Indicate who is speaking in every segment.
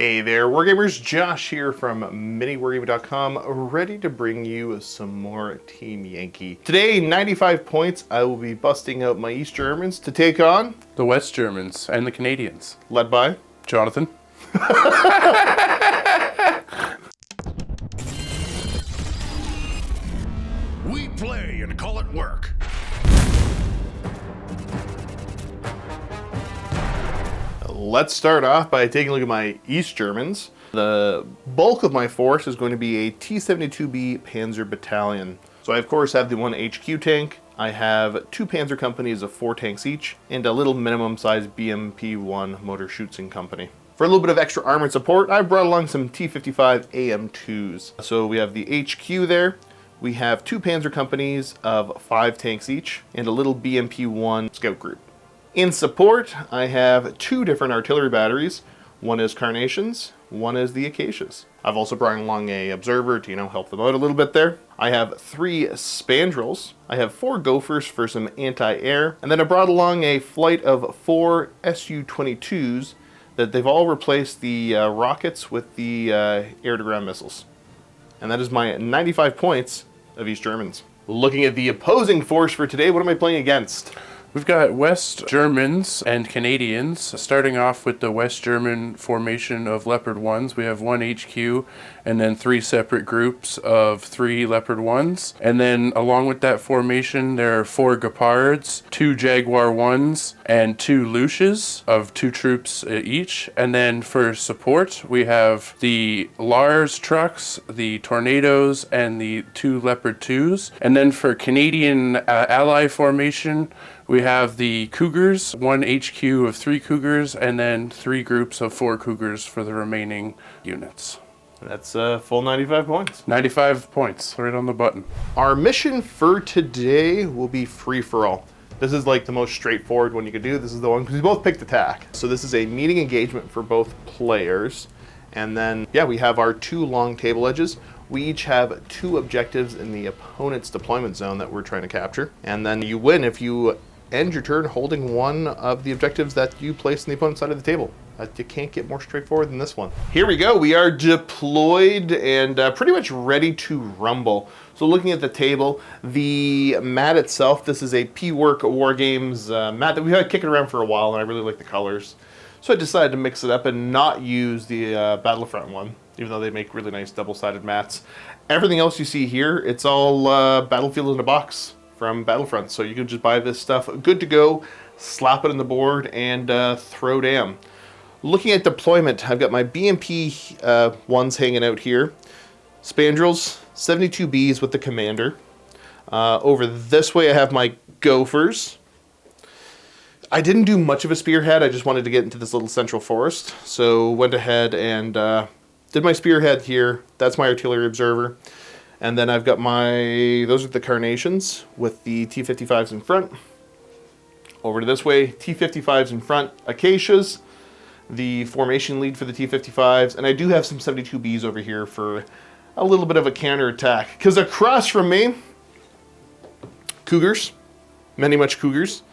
Speaker 1: Hey there, Wargamers. Josh here from MiniWarGaming.com, ready to bring you some more Team Yankee. Today, 95 points, I will be busting out my East Germans to take on
Speaker 2: the West Germans and the Canadians.
Speaker 1: Led by
Speaker 2: Jonathan.
Speaker 3: We play and call it work.
Speaker 1: Let's start off by taking a look at my East Germans. The bulk of my force is going to be a T-72B Panzer Battalion. So I of course have the one HQ tank, I have two Panzer companies of 4 tanks each, and a little minimum size BMP-1 motor shooting company. For a little bit of extra armored support, I brought along some T-55 AM2s. So we have the HQ there, we have two Panzer companies of 5 tanks each, and a little BMP-1 scout group. In support, I have 2 different artillery batteries. One is Carnations, one is the Acacias. I've also brought along a observer to, help them out a little bit there. I have 3 Spandrels. I have 4 Gophers for some anti-air. And then I brought along a flight of 4 Su-22s that they've all replaced the rockets with the air-to-ground missiles. And that is my 95 points of East Germans. Looking at the opposing force for today, what am I playing against?
Speaker 2: We've got West Germans and Canadians. Starting off with the West German formation of Leopard 1s, we have 1 HQ and then 3 separate groups of 3 Leopard 1s. And then along with that formation, there are 4 Gepards, 2 Jaguar 1s, and 2 Luches of 2 troops each. And then for support, we have the Lars trucks, the Tornadoes, and the 2 Leopard 2s. And then for Canadian ally formation, we have the Cougars, 1 HQ of 3 Cougars, and then 3 groups of 4 Cougars for the remaining units.
Speaker 1: That's full 95 points.
Speaker 2: 95 points, right on the button.
Speaker 1: Our mission for today will be free-for-all. This is like the most straightforward one you could do. This is the one, because we both picked attack. So this is a meeting engagement for both players. And then, we have our 2 long table edges. We each have 2 objectives in the opponent's deployment zone that we're trying to capture. And then you win if you end your turn holding one of the objectives that you place on the opponent's side of the table. You can't get more straightforward than this one. Here we go. We are deployed and pretty much ready to rumble. So looking at the table, the mat itself, this is a P-Work Wargames mat that we've had kicking around for a while, and I really like the colors. So I decided to mix it up and not use the Battlefront one, even though they make really nice double-sided mats. Everything else you see here, it's all Battlefield in a box from Battlefront. So you can just buy this stuff good to go, slap it on the board, and throw down. Looking at deployment, I've got my BMP ones hanging out here. Spandrels, 72Bs with the commander. Over this way I have my Gophers. I didn't do much of a spearhead, I just wanted to get into this little central forest. So went ahead and did my spearhead here. That's my artillery observer. And then I've got those are the Carnations with the T-55s in front. Over to this way, T-55s in front, Acacias, the formation lead for the T-55s, and I do have some 72Bs over here for a little bit of a counterattack. Because across from me, Cougars, much Cougars.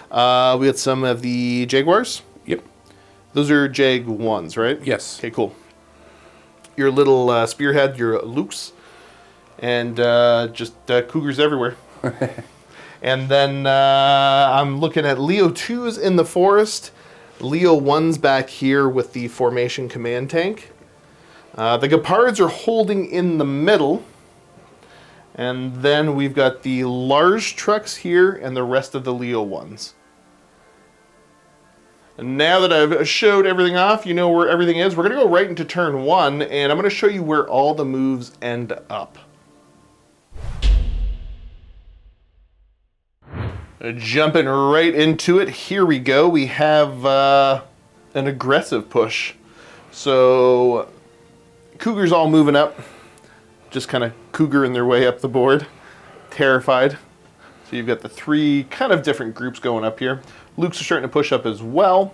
Speaker 1: We got some of the Jaguars.
Speaker 2: Yep.
Speaker 1: Those are Jag 1s, right?
Speaker 2: Yes.
Speaker 1: Okay, cool. Your little spearhead, your Lukes. And just Cougars everywhere. And then I'm looking at Leo 2s in the forest. Leo 1s back here with the formation command tank. The Gepards are holding in the middle. And then we've got the Lars trucks here and the rest of the Leo 1s. And now that I've showed everything off, you know where everything is. We're going to go right into turn 1, and I'm going to show you where all the moves end up. Jumping right into it, here we go. We have an aggressive push. So Cougars all moving up, just kind of cougaring their way up the board, terrified. So you've got the 3 kind of different groups going up here. Lukes are starting to push up as well.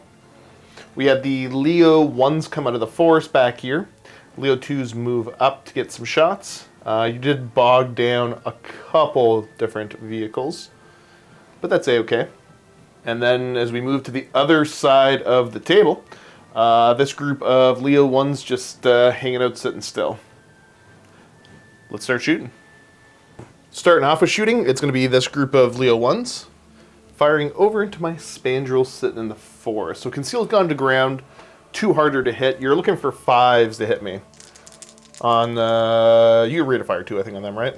Speaker 1: We have the Leo 1s come out of the forest back here. Leo 2s move up to get some shots. You did bog down a couple different vehicles, but that's a-okay. And then as we move to the other side of the table, This group of Leo 1s just hanging out, sitting still. Let's start shooting. Starting off with shooting, it's going to be this group of Leo 1s firing over into my Spandrel sitting in the forest. So Conceal's gone to ground, 2 harder to hit. You're looking for 5s to hit me. On, you rate of fire too, I think, on them, right?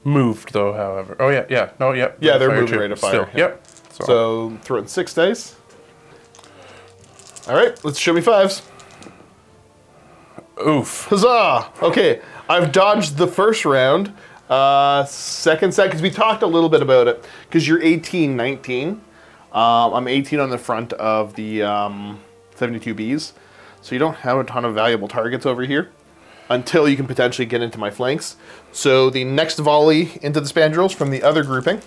Speaker 2: Moved, though, however. Oh, yeah. No, yeah.
Speaker 1: Yeah, they're moving rate of fire.
Speaker 2: Still, yep.
Speaker 1: So throw in 6 dice. All right, let's show me 5s.
Speaker 2: Oof.
Speaker 1: Huzzah! Okay, I've dodged the first round. Second set, because we talked a little bit about it, because you're 18, 19. I'm 18 on the front of the 72Bs, so you don't have a ton of valuable targets over here until you can potentially get into my flanks. So the next volley into the Spandrels from the other grouping.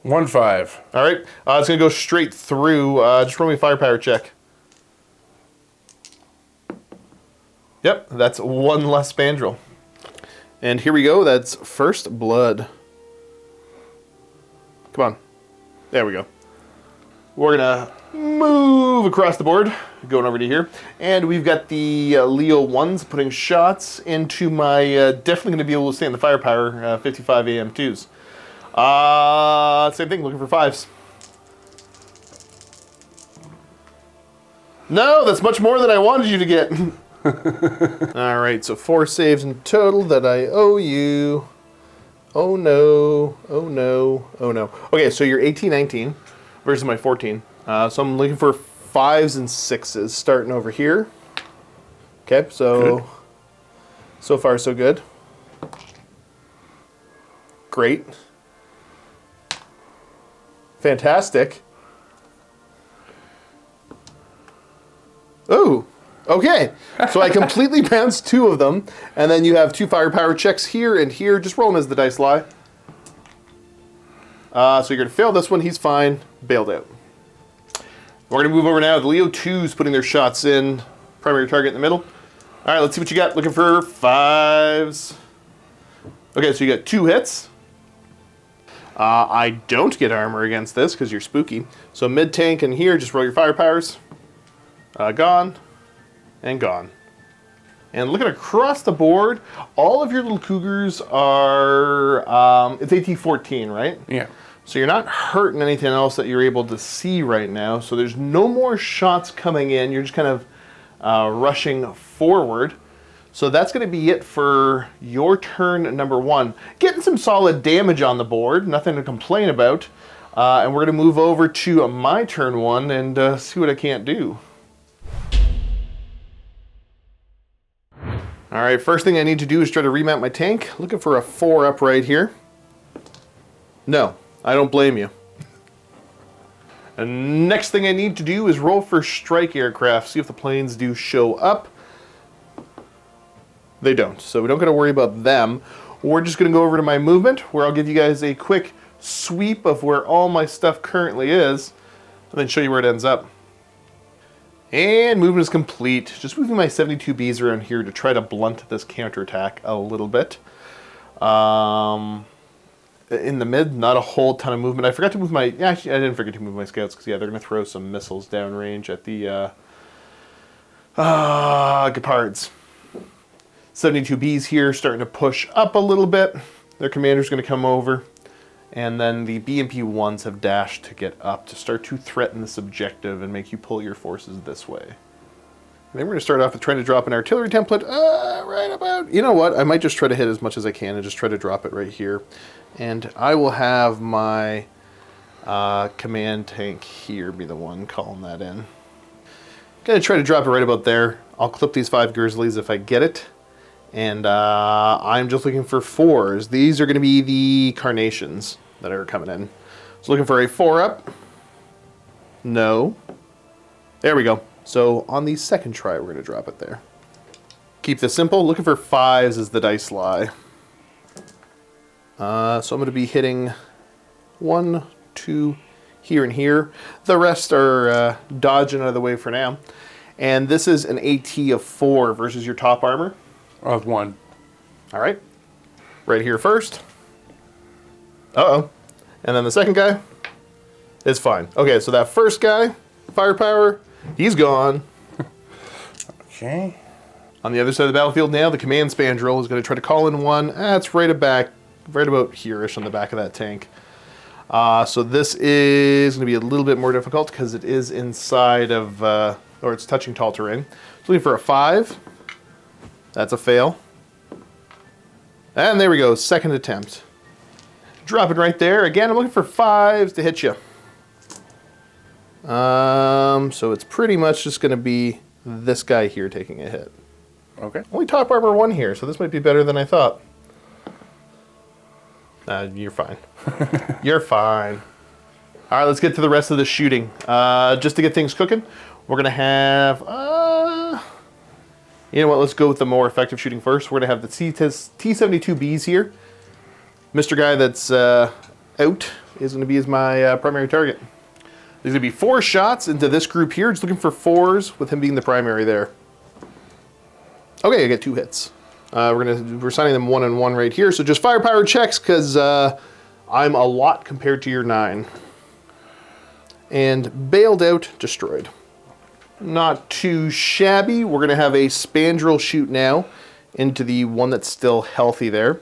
Speaker 2: 1-5.
Speaker 1: All right, it's going to go straight through. Just roll me a firepower check. Yep, that's 1 less Spandrel. And here we go, that's first blood. Come on. There we go. We're going to move across the board, going over to here. And we've got the Leo 1s putting shots into my, definitely going to be able to stay in the firepower, 55 AM2s. Same thing, looking for 5s. No, that's much more than I wanted you to get. All right, so 4 saves in total that I owe you. Oh no, oh no, oh no. Okay, so you're 18, 19 versus my 14. So I'm looking for 5s and 6s starting over here. Okay, so
Speaker 2: good.
Speaker 1: So far so good. Great. Fantastic. Ooh, okay. So I completely bounced 2 of them, and then you have 2 firepower checks here and here. Just roll them as the dice lie. So you're going to fail this one. He's fine. Bailed out. We're going to move over now. The Leo 2s putting their shots in. Primary target in the middle. All right, let's see what you got. Looking for 5s. Okay, so you got 2 hits. I don't get armor against this because you're spooky. So mid-tank and here, just roll your firepowers. Gone. And gone. And looking across the board, all of your little cougars are, it's AT-14, right?
Speaker 2: Yeah.
Speaker 1: So you're not hurting anything else that you're able to see right now. So there's no more shots coming in. You're just kind of rushing forward. So that's going to be it for your turn number 1. Getting some solid damage on the board, nothing to complain about. And we're going to move over to my turn 1 and see what I can't do. All right, first thing I need to do is try to remount my tank. Looking for a 4 up right here. No, I don't blame you. And next thing I need to do is roll for strike aircraft, see if the planes do show up. They don't, so we don't got to worry about them. We're just going to go over to my movement, where I'll give you guys a quick sweep of where all my stuff currently is, and then show you where it ends up. And movement is complete. Just moving my 72Bs around here to try to blunt this counterattack a little bit. In the mid, not a whole ton of movement. I forgot to move my... Actually, I didn't forget to move my scouts, because yeah, they're going to throw some missiles downrange at the Gepards. 72Bs here starting to push up a little bit. Their commander's going to come over. And then the BMP 1s have dashed to get up to start to threaten this objective and make you pull your forces this way. And then we're going to start off with trying to drop an artillery template right about... You know what? I might just try to hit as much as I can and just try to drop it right here. And I will have my command tank here be the one calling that in. Going to try to drop it right about there. I'll clip these 5 Grizzlies if I get it. And I'm just looking for 4s. These are going to be the Carnations that are coming in. So looking for a 4 up. No. There we go. So on the second try, we're going to drop it there. Keep this simple. Looking for 5s as the dice lie. So I'm going to be hitting 1, 2, here and here. The rest are dodging out of the way for now. And this is an AT of 4 versus your top armor.
Speaker 2: Of 1.
Speaker 1: All right. Right here first. Uh-oh. And then the second guy is fine. Okay, so that first guy firepower. He's gone.
Speaker 2: Okay.
Speaker 1: On the other side of the battlefield now, the command spandrel is going to try to call in one. That's right about here-ish on the back of that tank. So this is going to be a little bit more difficult because it is inside of, or it's touching tall terrain. So looking for a 5. That's a fail. And there we go, second attempt. Drop it right there. Again, I'm looking for 5s to hit you. So it's pretty much just going to be this guy here taking a hit.
Speaker 2: Okay.
Speaker 1: Only top armor 1 here, so this might be better than I thought. You're fine. You're fine. All right, let's get to the rest of the shooting. Just to get things cooking, we're going to have... you know what, let's go with the more effective shooting first. We're going to have the T-72Bs here. Mr. Guy that's out is going to be my primary target. There's going to be 4 shots into this group here. Just looking for 4s with him being the primary there. Okay, I get 2 hits. We're signing them 1 and 1 right here. So just firepower checks because I'm a lot compared to your 9. And bailed out, destroyed. Not too shabby. We're going to have a spandrel shoot now into the one that's still healthy there.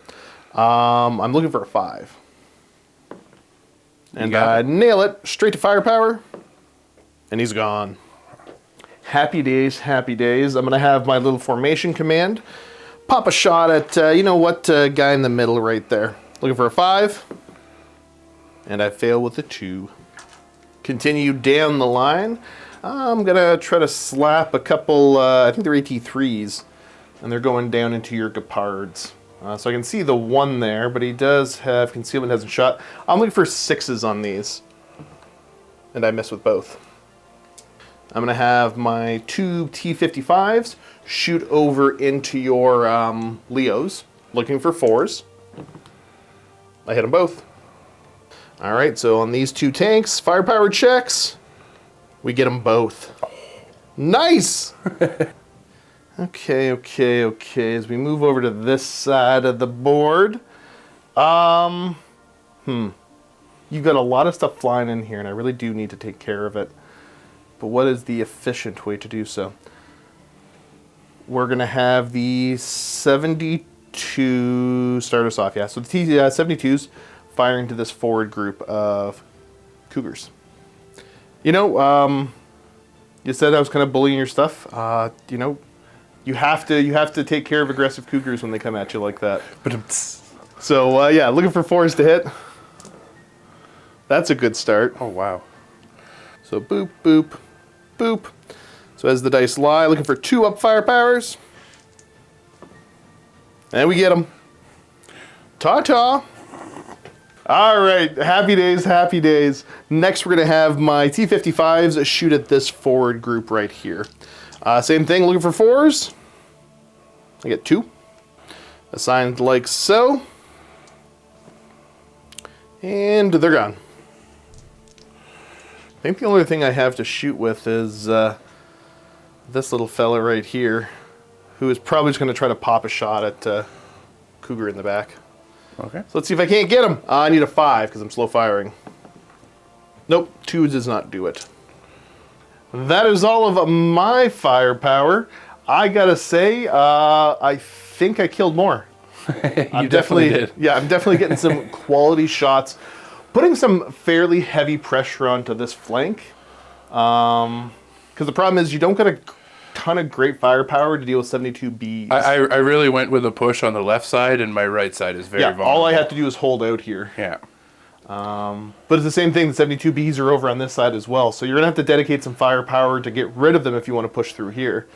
Speaker 1: I'm looking for a 5. And nail it. Straight to firepower. And he's gone. Happy days, happy days. I'm going to have my little formation command. Pop a shot at, you know what, guy in the middle right there. Looking for a 5. And I fail with a 2. Continue down the line. I'm going to try to slap a couple, I think they're AT3s. And they're going down into your Gepards. So I can see the 1 there, but he does have concealment, hasn't shot. I'm looking for 6s on these. And I miss with both. I'm going to have my 2 T-55s shoot over into your Leos, looking for 4s. I hit them both. All right, so on these 2 tanks, firepower checks, we get them both. Nice! Okay. As we move over to this side of the board, you've got a lot of stuff flying in here, and I really do need to take care of it. But what is the efficient way to do so? We're going to have the 72 start us off, yeah. So the T-72s fire into this forward group of Cougars. You know, you said I was kind of bullying your stuff. You know, you have to take care of aggressive Cougars when they come at you like that. So yeah, looking for 4s to hit. That's a good start.
Speaker 2: Oh wow.
Speaker 1: So boop, boop, boop. So as the dice lie, looking for 2 up firepowers. And we get them. Ta-ta. All right, happy days, happy days. Next, we're going to have my T-55s shoot at this forward group right here. Same thing, looking for 4s. I get 2. Assigned like so. And they're gone. I think the only thing I have to shoot with is this little fella right here, who is probably just going to try to pop a shot at Cougar in the back.
Speaker 2: Okay.
Speaker 1: So let's see if I can't get him. I need a 5 because I'm slow firing. Nope, 2 does not do it. That is all of my firepower. I gotta say, I think I killed more.
Speaker 2: You definitely did.
Speaker 1: Yeah, I'm definitely getting some quality shots. Putting some fairly heavy pressure onto this flank. Because the problem is you don't get a ton of great firepower to deal with 72Bs.
Speaker 2: I really went with a push on the left side, and my right side is very vulnerable.
Speaker 1: All I have to do is hold out here.
Speaker 2: Yeah.
Speaker 1: But it's the same thing, the 72Bs are over on this side as well, so you're going to have to dedicate some firepower to get rid of them if you want to push through here.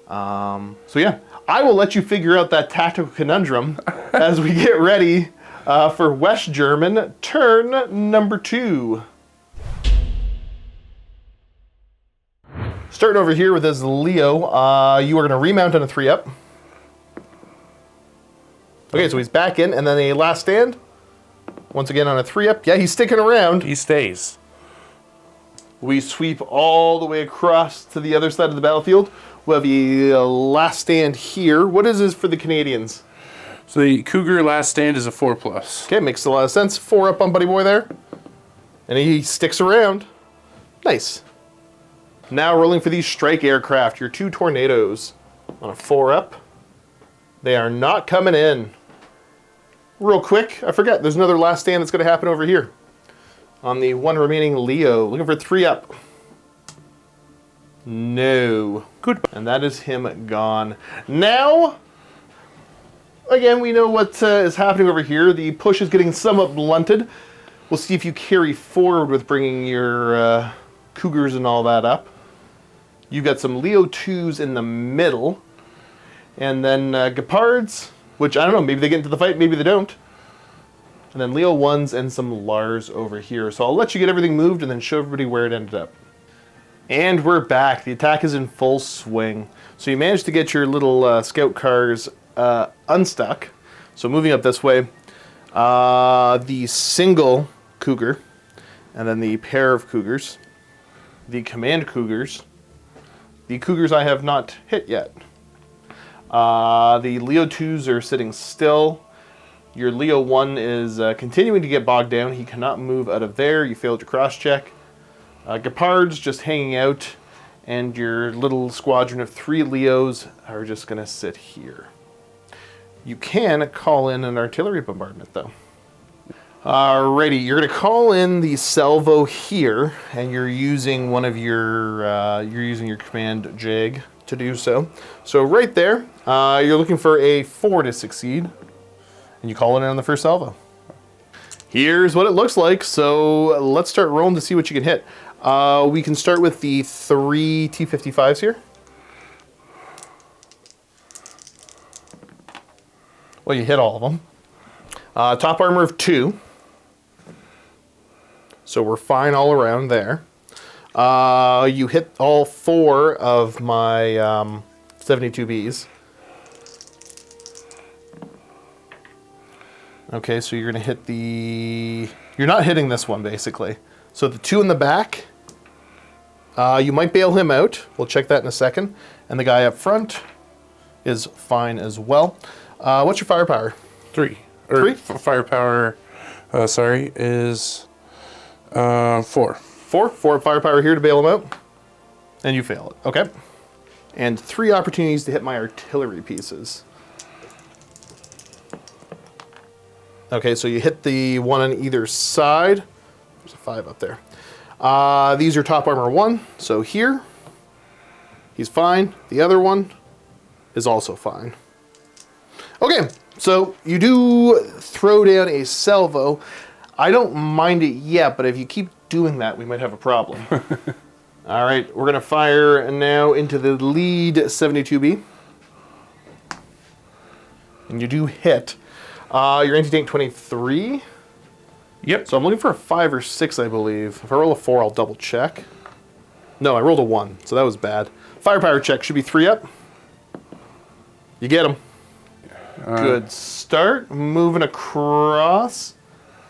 Speaker 1: So yeah, I will let you figure out that tactical conundrum as we get ready for West German turn number 2. Starting over here with this Leo, you are going to remount on a 3-up. Okay, so he's back in, and then a last stand. Once again on a 3-up. Yeah, he's sticking around.
Speaker 2: He stays.
Speaker 1: We sweep all the way across to the other side of the battlefield. We'll have a last stand here. What is this for the Canadians?
Speaker 2: So the Cougar last stand is a 4+.
Speaker 1: Okay, makes a lot of sense. 4-up on Buddy Boy there. And he sticks around. Nice. Now rolling for these strike aircraft, your 2 tornadoes on a 4-up. They are not coming in. Real quick, I forgot, there's another last stand that's going to happen over here. On the 1 remaining Leo, looking for 3-up. No.
Speaker 2: Good.
Speaker 1: And that is him gone. Now, again, we know what is happening over here. The push is getting somewhat blunted. We'll see if you carry forward with bringing your Cougars and all that up. You've got some Leo 2s in the middle. And then Gepards, which I don't know, maybe they get into the fight, maybe they don't. And then Leo 1s and some Lars over here. So I'll let you get everything moved and then show everybody where it ended up. And we're back. The attack is in full swing. So you managed to get your little scout cars unstuck. So moving up this way, the single Cougar, and then the pair of Cougars, the command Cougars, the Cougars I have not hit yet. The Leo 2s are sitting still. Your Leo 1 is continuing to get bogged down. He cannot move out of there. You failed your cross check. Gepard's just hanging out, and your little squadron of 3 Leos are just going to sit here. You can call in an artillery bombardment, though. Alrighty, you're going to call in the salvo here, and you're using one of your your command JAG to do so. So right there, you're looking for a 4 to succeed, and you call it in on the first salvo. Here's what it looks like. So let's start rolling to see what you can hit. We can start with the 3 T-55s here. Well, you hit all of them. Top armor of 2. So we're fine all around there. You hit all 4 of my 72Bs. Okay, so you're going to hit the... You're not hitting this one, basically. So the 2 in the back, you might bail him out. We'll check that in a second. And the guy up front is fine as well. What's your firepower?
Speaker 2: 3.
Speaker 1: 3?
Speaker 2: Firepower, is 4.
Speaker 1: 4 firepower here to bail him out. And you fail it. Okay. And 3 opportunities to hit my artillery pieces. Okay, so you hit the 1 on either side. There's a 5 up there. These are top armor 1. So here, he's fine. The other one is also fine. Okay, so you do throw down a salvo. I don't mind it yet, but if you keep doing that, we might have a problem. All right, we're going to fire now into the lead 72B. And you do hit. Your anti-tank 23.
Speaker 2: Yep.
Speaker 1: So I'm looking for a 5 or 6, I believe. If I roll a 4, I'll double check. No, I rolled a 1, so that was bad. Firepower check should be 3 up. You get him. Good start. Moving across.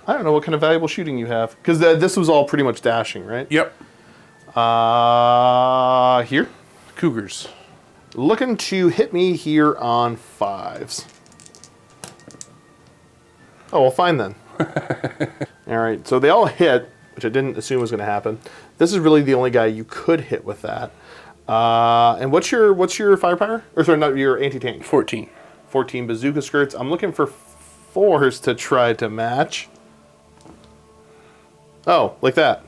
Speaker 1: I don't know what kind of valuable shooting you have. Because this was all pretty much dashing, right?
Speaker 2: Yep.
Speaker 1: Here.
Speaker 2: Cougars.
Speaker 1: Looking to hit me here on 5s. Oh, well, fine then. All right, so they all hit, which I didn't assume was going to happen. This is really the only guy you could hit with that. And what's your firepower? Or sorry, not your anti-tank.
Speaker 2: 14.
Speaker 1: 14 bazooka skirts. I'm looking for 4s to try to match. Oh, like that.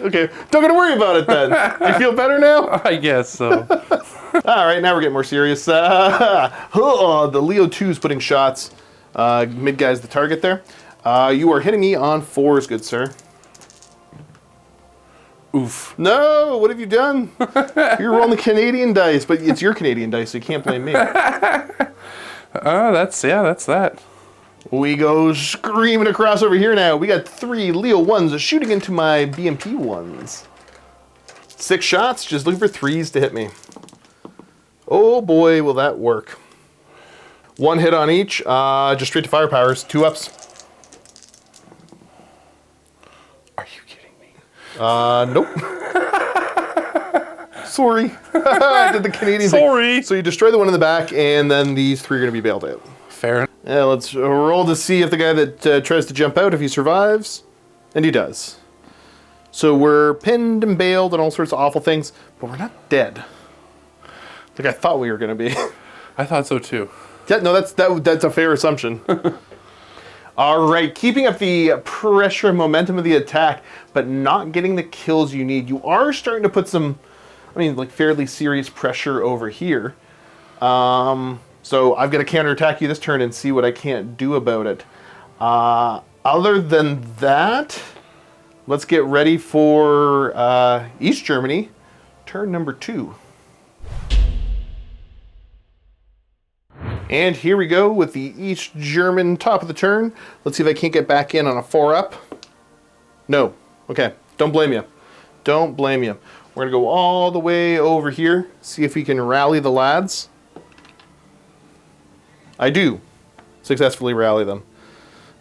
Speaker 1: Okay, don't gotta worry about it then. You feel better now?
Speaker 2: I guess so.
Speaker 1: All right, now we're getting more serious. The Leo 2's putting shots. Mid guy's the target there. You are hitting me on 4s, good sir.
Speaker 2: Oof.
Speaker 1: No, what have you done? You're rolling the Canadian dice, but it's your Canadian dice, so you can't blame me.
Speaker 2: That's that.
Speaker 1: We go screaming across over here now. We got 3 Leo 1s shooting into my BMP 1s. 6 shots, just looking for 3s to hit me. Oh boy, will that work. 1 hit on each, just straight to firepowers, 2 ups.
Speaker 2: Are you kidding me?
Speaker 1: Nope. Sorry. I did the Canadian
Speaker 2: Sorry.
Speaker 1: thing. So you destroy the one in the back, and then these 3 are going to be bailed out.
Speaker 2: Fair.
Speaker 1: Yeah, let's roll to see if the guy that tries to jump out, if he survives. And he does. So we're pinned and bailed and all sorts of awful things, but we're not dead. Like I thought we were going to be.
Speaker 2: I thought so too.
Speaker 1: Yeah, no, that's a fair assumption. All right, keeping up the pressure and momentum of the attack, but not getting the kills you need. You are starting to put some, like fairly serious pressure over here. So I've got to counterattack you this turn and see what I can't do about it. Other than that, let's get ready for East Germany, turn number 2. And here we go with the East German top of the turn. Let's see if I can't get back in on a 4-up. No. Okay. Don't blame you. Don't blame you. We're going to go all the way over here, see if we can rally the lads. I do successfully rally them.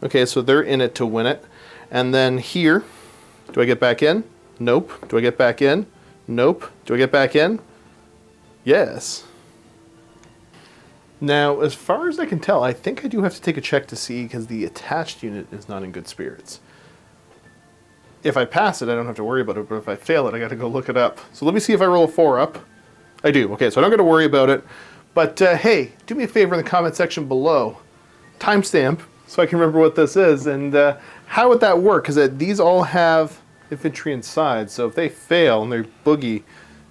Speaker 1: Okay, so they're in it to win it. And then here, do I get back in? Nope. Do I get back in? Nope. Do I get back in? Yes. Now, as far as I can tell, I think I do have to take a check to see because the attached unit is not in good spirits. If I pass it, I don't have to worry about it, but if I fail it, I got to go look it up. So let me see if I roll a 4-up. I do. Okay, so I don't got to worry about it. But hey, do me a favor in the comment section below. Timestamp, so I can remember what this is, and how would that work? Because these all have infantry inside, so if they fail and they're boogie,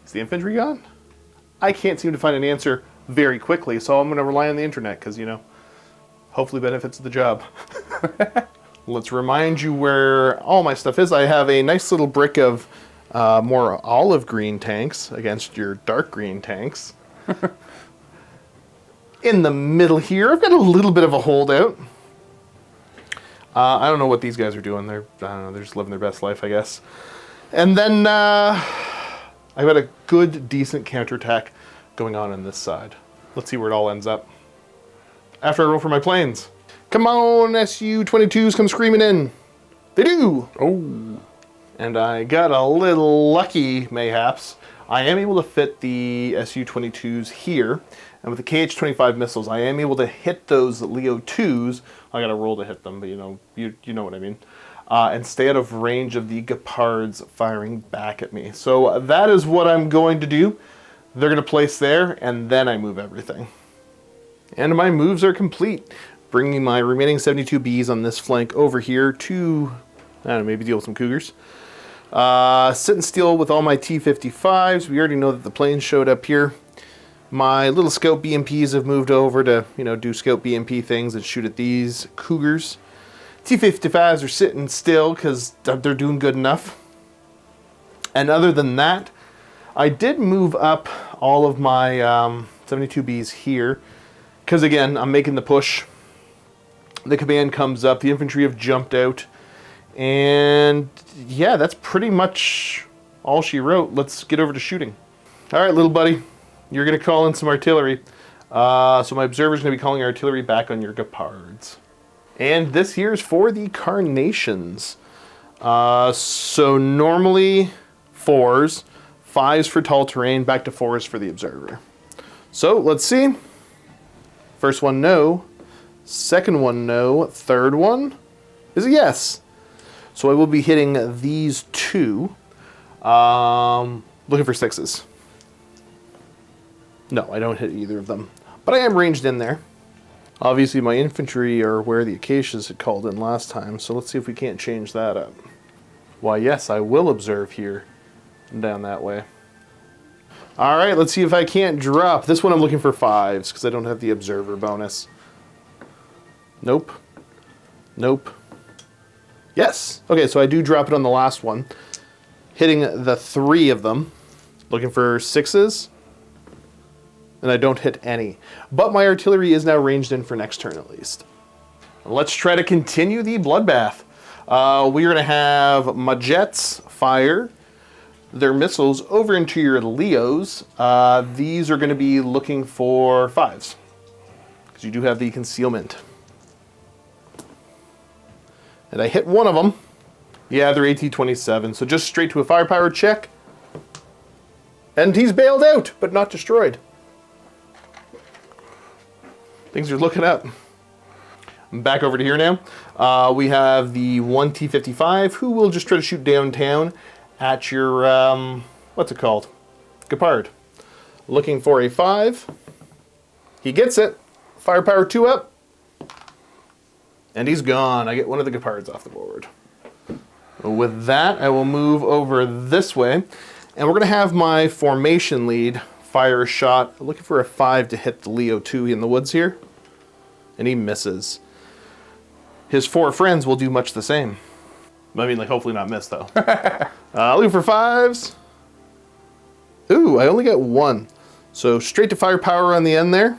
Speaker 1: is the infantry gone? I can't seem to find an answer very quickly, so I'm going to rely on the internet because, hopefully benefits the job. Let's remind you where all my stuff is. I have a nice little brick of more olive green tanks against your dark green tanks. In the middle here, I've got a little bit of a holdout. I don't know what these guys are doing. They're just living their best life, I guess. And then I've got a good, decent counterattack going on this side. Let's see where it all ends up. After I roll for my planes. Come on, Su-22s, come screaming in. They do. Oh. And I got a little lucky, mayhaps. I am able to fit the Su-22s here. And with the KH-25 missiles, I am able to hit those Leo 2s. I got to roll to hit them, but you know what I mean. And stay out of range of the Gepards firing back at me. So that is what I'm going to do. They're going to place there, and then I move everything. And my moves are complete. Bringing my remaining 72 Bs on this flank over here to, I don't know, maybe deal with some Cougars. Sitting still with all my T-55s. We already know that the planes showed up here. My little Scout BMPs have moved over to, do Scout BMP things and shoot at these Cougars. T-55s are sitting still because they're doing good enough. And other than that, I did move up all of my 72Bs here because, again, I'm making the push. The command comes up. The infantry have jumped out. And, yeah, that's pretty much all she wrote. Let's get over to shooting. All right, little buddy. You're going to call in some artillery. So my observer's going to be calling artillery back on your Gepards. And this here is for the Carnations. So normally 4s. 5s for tall terrain, back to 4s for the observer. So let's see. First one, no. Second one, no. Third one is a yes. So I will be hitting these 2. Looking for 6s. No, I don't hit either of them. But I am ranged in there. Obviously my infantry are where the acacias had called in last time, so let's see if we can't change that up. Why yes, I will observe here. Down that way. All right, let's see if I can't drop. This one I'm looking for 5s because I don't have the observer bonus. Nope. Nope. Yes. Okay, so I do drop it on the last one. Hitting the 3 of them. Looking for 6s. And I don't hit any. But my artillery is now ranged in for next turn at least. Let's try to continue the bloodbath. We're going to have my jets fire their missiles over into your Leos. These are going to be looking for 5s because you do have the concealment. And I hit one of them. Yeah, they're AT-27, so just straight to a firepower check. And he's bailed out, but not destroyed. Things are looking up. I'm back over to here now. We have the 1 T-55 who will just try to shoot downtown at your, what's it called? Gepard. Looking for a 5. He gets it. Firepower 2 up. And he's gone. I get one of the Gepards off the board. With that, I will move over this way. And we're going to have my formation lead fire a shot. Looking for a 5 to hit the Leo 2 in the woods here. And he misses. His 4 friends will do much the same. I mean, like, hopefully not miss, though. Looking for 5s. Ooh, I only got 1. So straight to firepower on the end there.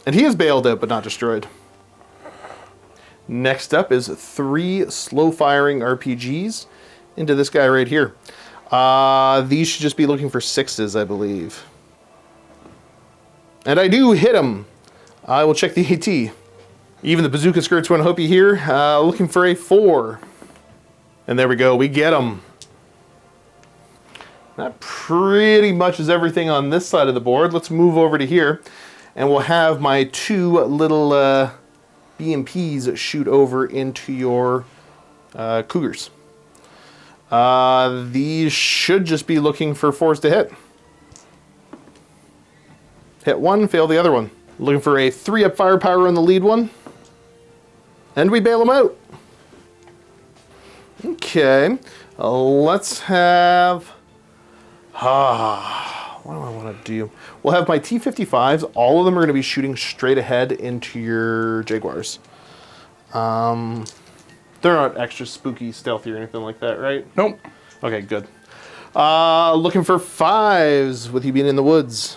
Speaker 1: And he is bailed out, but not destroyed. Next up is 3 slow-firing RPGs into this guy right here. These should just be looking for 6s, I believe. And I do hit him. I will check the AT. Even the bazooka skirts won't help you here. Looking for a 4. And there we go. We get him. That pretty much is everything on this side of the board. Let's move over to here. And we'll have my 2 little BMPs shoot over into your Cougars. These should just be looking for 4s to hit. Hit 1, fail the other one. Looking for a 3-up firepower on the lead one. And we bail them out. Okay. Let's have... what do I want to do? We'll have my T-55s. All of them are going to be shooting straight ahead into your Jaguars. They're not extra spooky, stealthy, or anything like that, right?
Speaker 2: Nope.
Speaker 1: Okay, good. Looking for 5s with you being in the woods.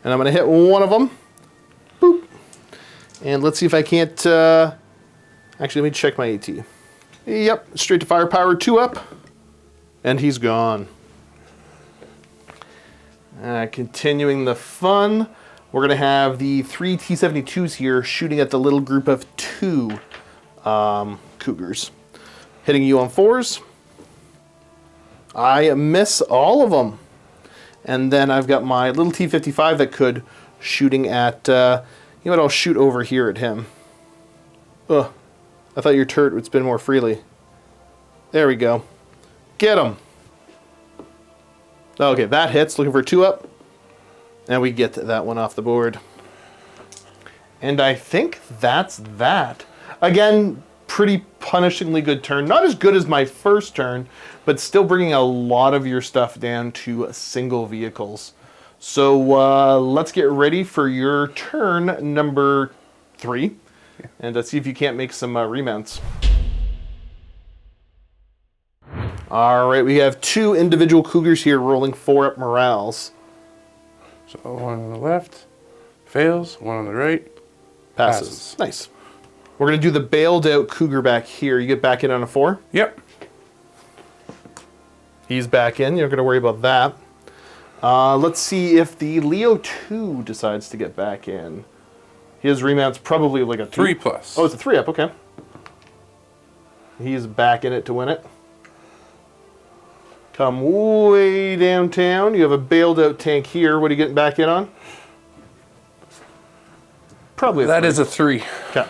Speaker 1: And I'm going to hit one of them. Boop. And let's see if I can't... Actually, let me check my AT. Yep, straight to firepower, 2 up. And he's gone. Continuing the fun, we're going to have the 3 T-72s here shooting at the little group of 2 Cougars. Hitting you on 4s. I miss all of them. And then I've got my little T-55 that could shooting at, you know what, I'll shoot over here at him. Ugh, I thought your turret would spin more freely. There we go. Get him. Okay, that hits. Looking for 2 up. And we get that one off the board. And I think that's that. Again, pretty punishingly good turn. Not as good as my first turn, but still bringing a lot of your stuff down to single vehicles. So let's get ready for your turn number 3. And let's see if you can't make some remounts. All right, we have 2 individual Cougars here rolling 4-up morales.
Speaker 2: So 1 on the left, fails, 1 on the right, passes.
Speaker 1: Nice. We're going to do the bailed out Cougar back here. You get back in on a 4?
Speaker 2: Yep.
Speaker 1: He's back in. You're not going to worry about that. Let's see if the Leo 2 decides to get back in. His remount's probably like a 2.
Speaker 2: 3+.
Speaker 1: Oh, it's a 3-up, okay. He's back in it to win it. Come way downtown. You have a bailed out tank here. What are you getting back in on? Probably a 3.
Speaker 2: That is a 3.
Speaker 1: Okay.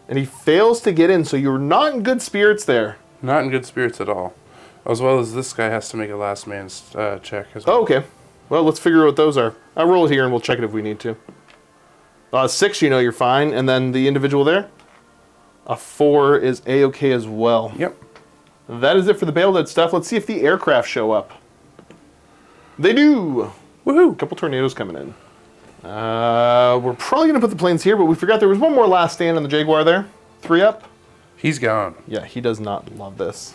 Speaker 1: And he fails to get in, so you're not in good spirits there.
Speaker 2: Not in good spirits at all. As well as this guy has to make a last man's check as well.
Speaker 1: Oh, okay. Well, let's figure out what those are. I'll roll it here and we'll check it if we need to. 6, you know you're fine. And then the individual there? A 4 is A-okay as well.
Speaker 2: Yep.
Speaker 1: That is it for the bailed out stuff. Let's see if the aircraft show up. They do! Woohoo! A couple tornadoes coming in. We're probably going to put the planes here, but we forgot there was one more last stand on the Jaguar there. 3 up.
Speaker 2: He's gone.
Speaker 1: Yeah, he does not love this.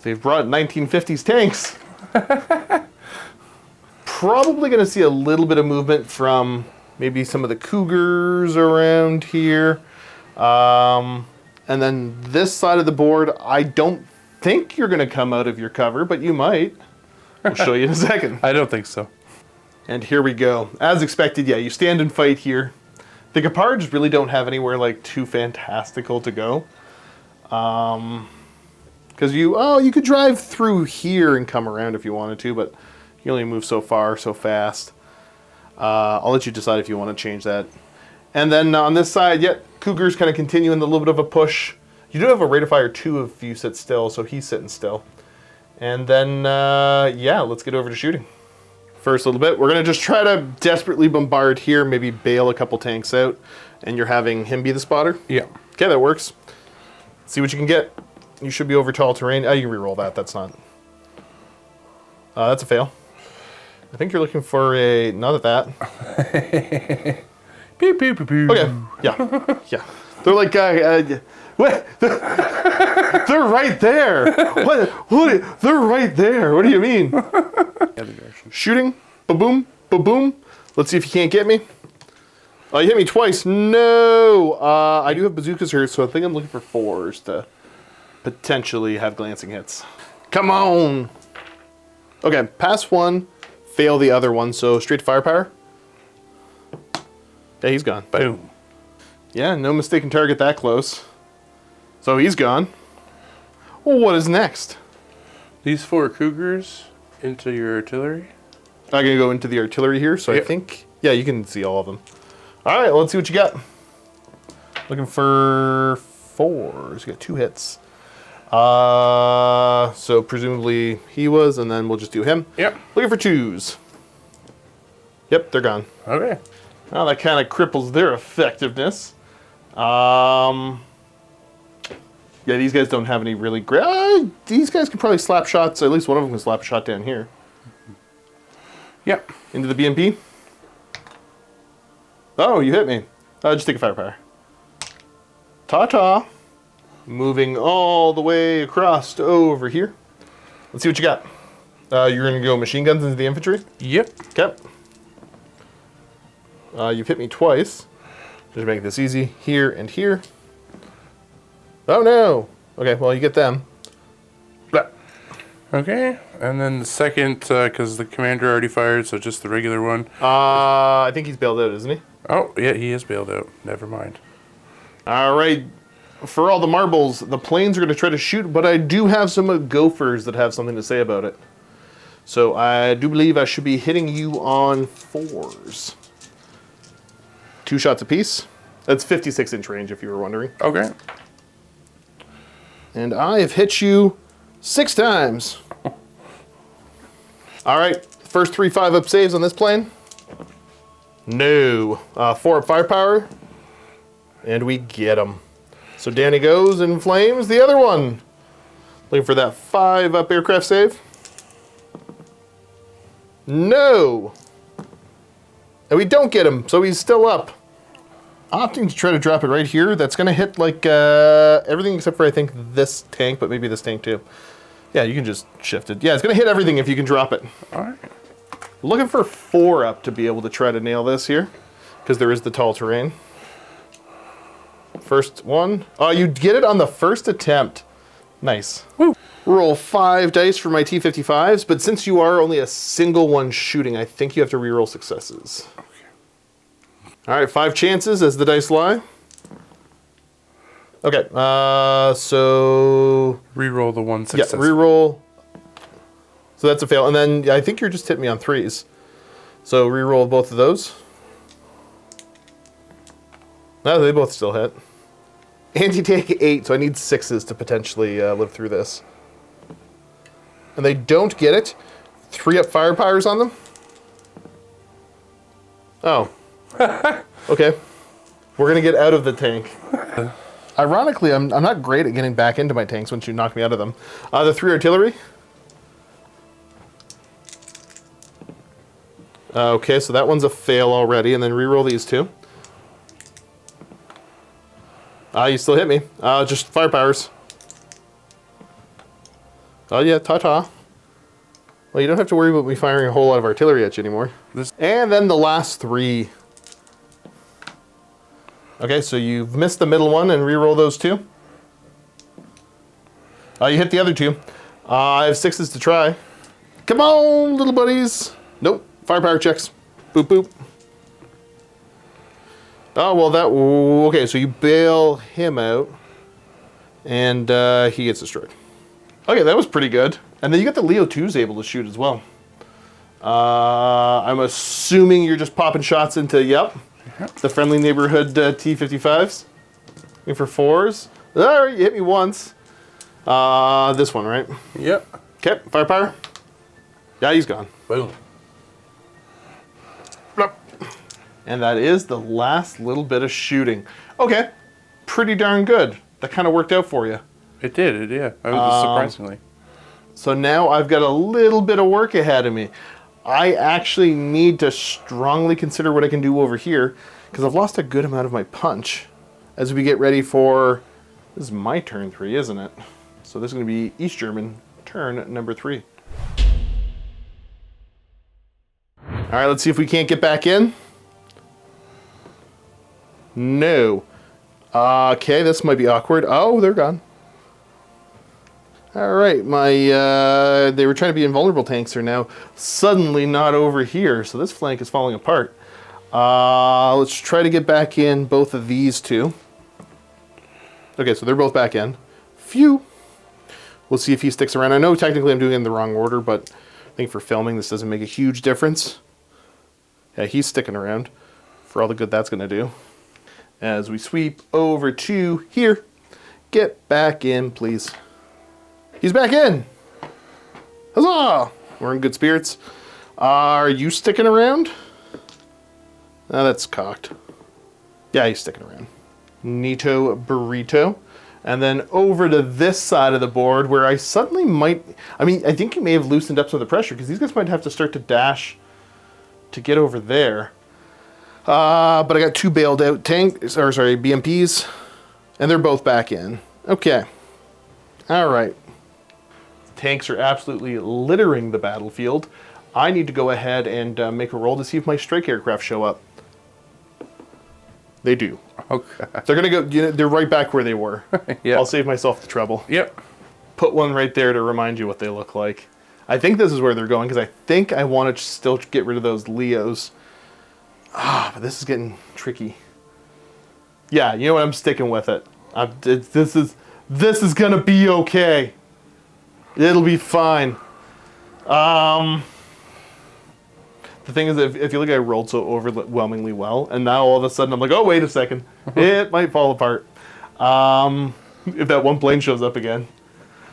Speaker 1: They've brought 1950s tanks. Probably going to see a little bit of movement from maybe some of the Cougars around here. And then this side of the board, I don't think you're going to come out of your cover, but you might. We'll show you in a second.
Speaker 2: I don't think so.
Speaker 1: And here we go. As expected, yeah, you stand and fight here. The Gepards really don't have anywhere like too fantastical to go. Because you could drive through here and come around if you wanted to, but you only move so far, so fast. I'll let you decide if you want to change that. And then on this side, yeah, Cougar's kind of continuing a little bit of a push. You do have a rate of fire 2 if you sit still, so he's sitting still. And then, yeah, let's get over to shooting. First little bit, we're going to just try to desperately bombard here, maybe bail a couple tanks out, and you're having him be the spotter?
Speaker 2: Yeah.
Speaker 1: Okay, that works. See what you can get. You should be over tall terrain. Oh, you can reroll that. That's not... that's a fail. I think you're looking for a... Not at that.
Speaker 2: Pew, pew, pew, pew.
Speaker 1: Okay, yeah, yeah. They're like, what? They're right there. What? They're right there. What do you mean? Shooting, ba-boom, ba-boom. Let's see if you can't get me. Oh, you hit me twice. No. I do have bazookas here, so I think I'm looking for 4s to potentially have glancing hits. Come on. Okay, pass 1, fail the other one, so straight to firepower. Yeah, he's gone.
Speaker 2: Boom.
Speaker 1: Yeah, no mistaken target that close. So he's gone. Well, what is next?
Speaker 2: These 4 Cougars into your artillery.
Speaker 1: I'm going to go into the artillery here, so
Speaker 2: Yep.
Speaker 1: I think... Yeah, you can see all of them. All right, let's see what you got. Looking for 4s. You got 2 hits. So presumably he was, and then we'll just do him.
Speaker 2: Yep.
Speaker 1: Looking for 2s. Yep, they're gone.
Speaker 2: Okay.
Speaker 1: Well, that kind of cripples their effectiveness. Yeah, these guys don't have any really great... these guys can probably slap shots. At least one of them can slap a shot down here.
Speaker 2: Yep.
Speaker 1: Into the BMP. Oh, you hit me. Just take a firepower. Ta-ta. Moving all the way across to over here. Let's see what you got. You're going to go machine guns into the infantry?
Speaker 2: Yep.
Speaker 1: Okay. You've hit me twice. Just make this easy. Here and here. Oh no! Okay, well you get them. Blah.
Speaker 2: Okay, and then the second, because the commander already fired, so just the regular one.
Speaker 1: I think he's bailed out, isn't he?
Speaker 2: Oh, yeah, he is bailed out. Never mind.
Speaker 1: All right. For all the marbles, the planes are going to try to shoot, but I do have some gophers that have something to say about it. So I do believe I should be hitting you on 4s. 2 shots apiece. That's 56-inch range, if you were wondering.
Speaker 2: Okay.
Speaker 1: And I have hit you 6 times. All right, first 3 5-up saves on this plane. No. 4-up firepower. And we get him. So Danny goes and flames the other one. Looking for that 5-up aircraft save. No. And we don't get him, so he's still up. Opting to try to drop it right here. That's going to hit like everything except for I think this tank, but maybe this tank too. Yeah, you can just shift it. Yeah, it's going to hit everything if you can drop it.
Speaker 2: All right.
Speaker 1: Looking for 4-up to be able to try to nail this here, because there is the tall terrain. First one. Oh, you get it on the first attempt. Nice.
Speaker 2: Woo.
Speaker 1: Roll 5 dice for my T-55s, but since you are only a single one shooting, I think you have to reroll successes. All right, 5 chances as the dice lie. Okay, so...
Speaker 2: Reroll the one success.
Speaker 1: Yeah, reroll. So that's a fail. And then I think you're just hitting me on 3s. So reroll both of those. No, they both still hit. Anti-tank 8, so I need 6s to potentially live through this. And they don't get it. 3-up firepowers on them. Oh. Okay. We're going to get out of the tank. Ironically, I'm not great at getting back into my tanks once you knock me out of them. The 3 artillery. Okay, so that one's a fail already, and then reroll these 2. You still hit me. Just firepowers. Oh yeah, ta-ta. Well, you don't have to worry about me firing a whole lot of artillery at you anymore. And then the last 3. Okay, so you've missed the middle one and reroll those 2. You hit the other 2. I have 6s to try. Come on, little buddies. Nope, firepower checks. Boop, boop. Oh, well, that... Okay, so you bail him out, and he gets destroyed. Okay, that was pretty good. And then you got the Leo 2s able to shoot as well. I'm assuming you're just popping shots into... Yep. The friendly neighborhood T-55s. Looking for 4s. All right, you hit me once. This one, right?
Speaker 2: Yep.
Speaker 1: Okay, firepower. Yeah, he's gone.
Speaker 2: Boom.
Speaker 1: And that is the last little bit of shooting. Okay, pretty darn good. That kind of worked out for you.
Speaker 2: It did, yeah. Surprisingly.
Speaker 1: So now I've got a little bit of work ahead of me. I actually need to strongly consider what I can do over here because I've lost a good amount of my punch as we get ready for, this is my turn 3, isn't it? So this is going to be East German turn number 3. All right, let's see if we can't get back in. No. Okay, this might be awkward. Oh, they're gone. All right, they were trying to be invulnerable tanks are now suddenly not over here, so this flank is falling apart. Let's try to get back in both of these two. Okay, so they're both back in. Phew. We'll see if he sticks around. I know technically I'm doing it in the wrong order, but I think for filming this doesn't make a huge difference. Yeah, he's sticking around for all the good that's going to do. As we sweep over to here. Get back in, please. He's back in! Huzzah! We're in good spirits. Are you sticking around? Oh, that's cocked. Yeah, he's sticking around. Neato burrito. And then over to this side of the board where I suddenly might... I mean, I think you may have loosened up some of the pressure because these guys might have to start to dash to get over there. But I got 2 bailed out BMPs. And they're both back in. Okay. All right. Tanks are absolutely littering the battlefield. I need to go ahead and make a roll to see if my strike aircraft show up. They do.
Speaker 2: Okay.
Speaker 1: They're gonna go. They're right back where they were.
Speaker 2: Yeah.
Speaker 1: I'll save myself the trouble.
Speaker 2: Yep.
Speaker 1: Put one right there to remind you what they look like. I think this is where they're going because I think I want to still get rid of those Leos. But this is getting tricky. Yeah, you know what? I'm sticking with it. This is gonna be okay. It'll be fine. The thing is, if you look, I rolled so overwhelmingly well, and now all of a sudden I'm like, oh, wait a second. It might fall apart. If that one plane shows up again.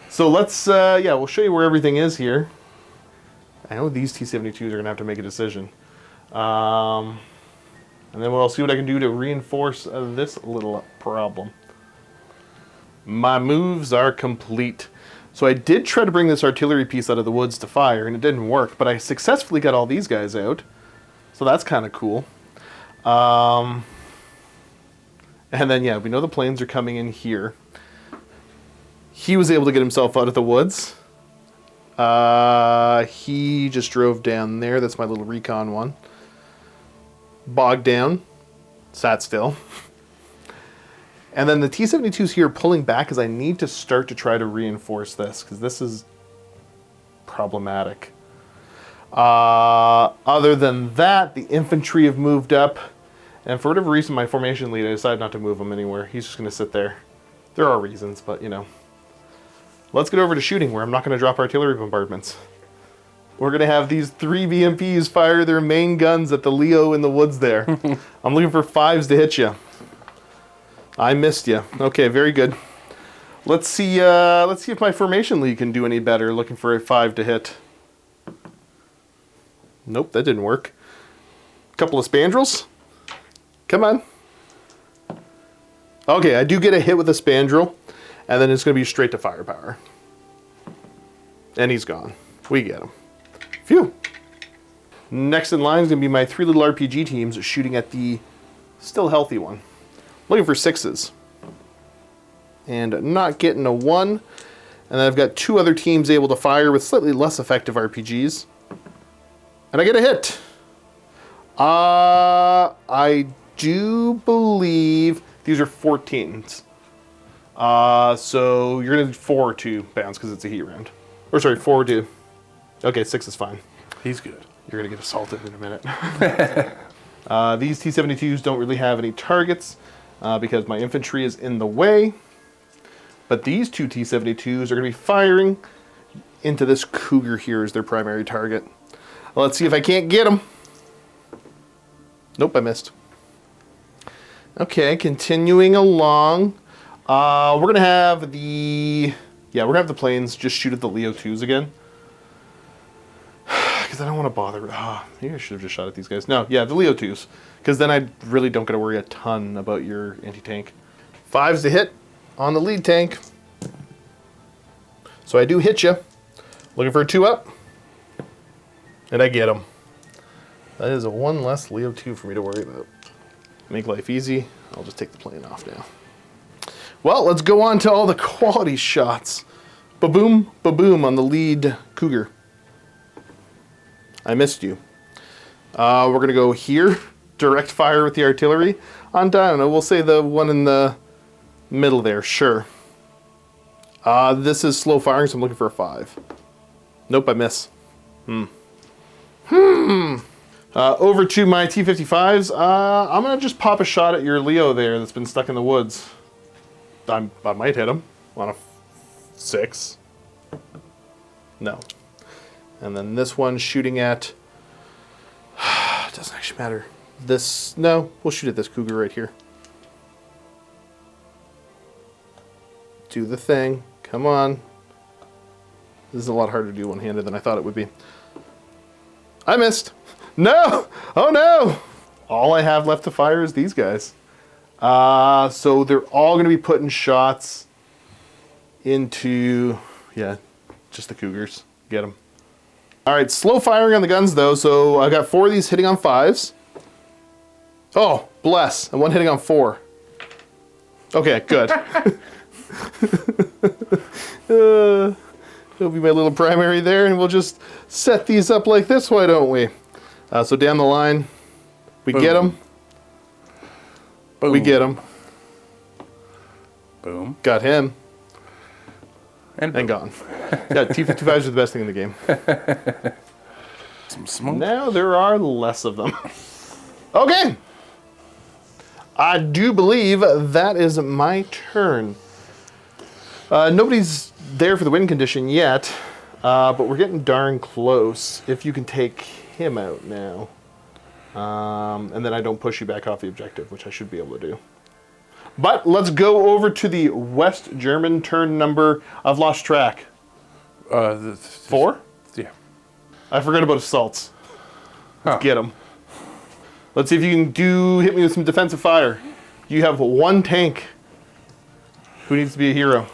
Speaker 1: So let's, yeah, we'll show you where everything is here. I know these T-72s are going to have to make a decision. And then we'll see what I can do to reinforce this little problem. My moves are complete. So I did try to bring this artillery piece out of the woods to fire, and it didn't work, but I successfully got all these guys out. So that's kind of cool. And then, yeah, we know the planes are coming in here. He was able to get himself out of the woods. He just drove down there. That's my little recon one. Bogged down. Sat still. And then the T-72s here pulling back because I need to start to try to reinforce this because this is problematic. Other than that, the infantry have moved up. And for whatever reason, my formation lead, I decided not to move him anywhere. He's just going to sit there. There are reasons, but you know. Let's get over to shooting where I'm not going to drop artillery bombardments. We're going to have these 3 BMPs fire their main guns at the Leo in the woods there. I'm looking for 5s to hit you. I missed you. Okay, very good. Let's see if my formation lead can do any better. Looking for a 5 to hit. Nope, that didn't work. Couple of spandrels. Come on. Okay, I do get a hit with a spandrel, and then it's going to be straight to firepower. And he's gone. We get him. Phew. Next in line is going to be my 3 little RPG teams shooting at the still healthy one. Looking for 6s. And not getting a 1. And then I've got 2 other teams able to fire with slightly less effective RPGs. And I get a hit. I do believe these are 14s. So you're going to do 4 to bounce because it's a heat round. Or sorry, 4 to... Okay, 6 is fine.
Speaker 2: He's good.
Speaker 1: You're going to get assaulted in a minute. These T-72s don't really have any targets. Because my infantry is in the way. But these 2 T-72s are going to be firing into this cougar here as their primary target. Let's see if I can't get them. Nope, I missed. Okay, continuing along. We're gonna have the planes just shoot at the Leo 2s again. Because I don't want to bother. Maybe I should have just shot at these guys. No, yeah, the Leo 2s. Because then I really don't got to worry a ton about your anti-tank. 5s to hit on the lead tank. So I do hit you. Looking for a 2-up. And I get him. That is a 1 less Leo 2 for me to worry about. Make life easy. I'll just take the plane off now. Well, let's go on to all the quality shots. Ba-boom, ba-boom on the lead Cougar. I missed you. We're going to go here. Direct fire with the artillery. I don't know, we'll say the one in the middle there, sure. This is slow firing, so I'm looking for a 5. Nope, I miss. Over to my T-55s. I'm going to just pop a shot at your Leo there that's been stuck in the woods. I might hit him on a 6. No. And then this one shooting at... it doesn't actually matter. This... No, we'll shoot at this Cougar right here. Do the thing. Come on. This is a lot harder to do one-handed than I thought it would be. I missed. No! Oh no! All I have left to fire is these guys. So they're all going to be putting shots into... Yeah, just the Cougars. Get them. Alright, slow firing on the guns though, so I got 4 of these hitting on 5s. Oh, bless. And 1 hitting on 4. Okay, good. It'll be my little primary there, and we'll just set these up like this, why don't we? So down the line, we
Speaker 2: Boom.
Speaker 1: get them.
Speaker 2: Boom.
Speaker 1: We get him.
Speaker 2: Boom.
Speaker 1: Got him.
Speaker 2: And
Speaker 1: gone. Yeah, T-55s are the best thing in the game.
Speaker 2: Some smoke.
Speaker 1: Now there are less of them. Okay. I do believe that is my turn. Nobody's there for the win condition yet, but we're getting darn close. If you can take him out now. And then I don't push you back off the objective, which I should be able to do. But let's go over to the West German turn number. I've lost track. 4?
Speaker 2: Yeah.
Speaker 1: I forgot about assaults. Let's get them. Let's see if you can hit me with some defensive fire. You have 1 tank. Who needs to be a hero?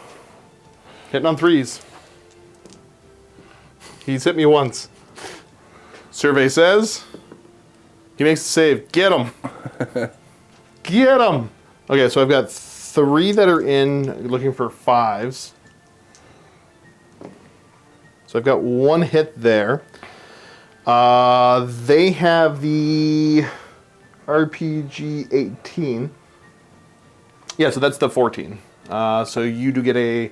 Speaker 1: Hitting on 3s. He's hit me once. Survey says he makes the save. Get him. Get him. Okay, so I've got 3 that are in looking for 5s. So I've got 1 hit there. They have the RPG 18. Yeah, so that's the 14. So you do get a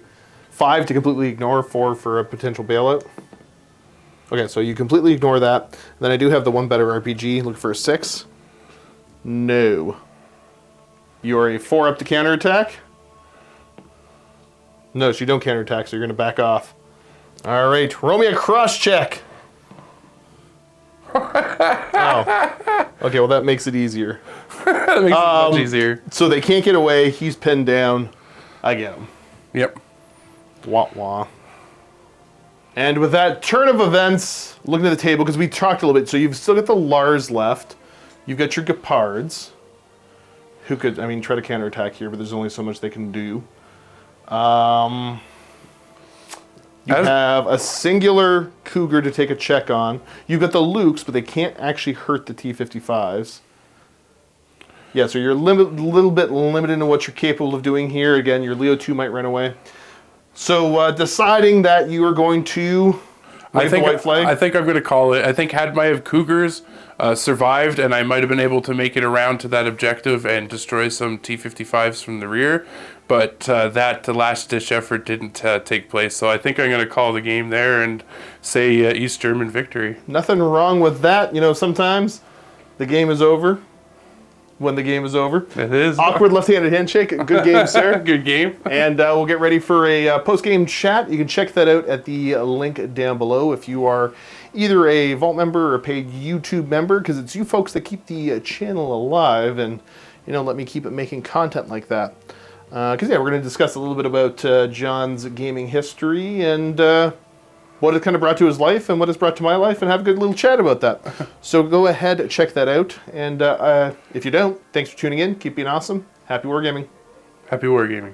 Speaker 1: 5 to completely ignore, 4 for a potential bailout. Okay, so you completely ignore that. Then I do have the 1 better RPG. Look for a 6. No. You are a 4 up to counterattack. No, so you don't counterattack, so you're going to back off. All right, roll me a cross check. Oh. Okay, well that makes it easier.
Speaker 2: That makes it much easier.
Speaker 1: So they can't get away. He's pinned down. I get him.
Speaker 2: Yep.
Speaker 1: Wah wah. And with that turn of events, looking at the table, because we talked a little bit, so you've still got the Lars left. You've got your Gepards, who could, I mean, try to counterattack here, but there's only so much they can do. You have a singular Cougar to take a check on. You've got the Lukes, but they can't actually hurt the T-55s. Yeah, so you're a little bit limited in what you're capable of doing here. Again, your Leo 2 might run away. So deciding that you are going to wave the white flag.
Speaker 2: I think I'm going to call it. I think had my Cougars survived, and I might have been able to make it around to that objective and destroy some T-55s from the rear. But that last-ditch effort didn't take place. So I think I'm going to call the game there and say East German victory.
Speaker 1: Nothing wrong with that. You know, sometimes the game is over when the game is over.
Speaker 2: It is.
Speaker 1: Awkward left-handed handshake. Good game, sir.
Speaker 2: Good game.
Speaker 1: And we'll get ready for a post-game chat. You can check that out at the link down below if you are either a Vault member or a paid YouTube member, because it's you folks that keep the channel alive. And let me keep it making content like that. Because yeah, we're going to discuss a little bit about John's gaming history and what it kind of brought to his life and what it's brought to my life, and have a good little chat about that. So go ahead, check that out. And if you don't, thanks for tuning in. Keep being awesome. Happy wargaming.
Speaker 2: Happy wargaming.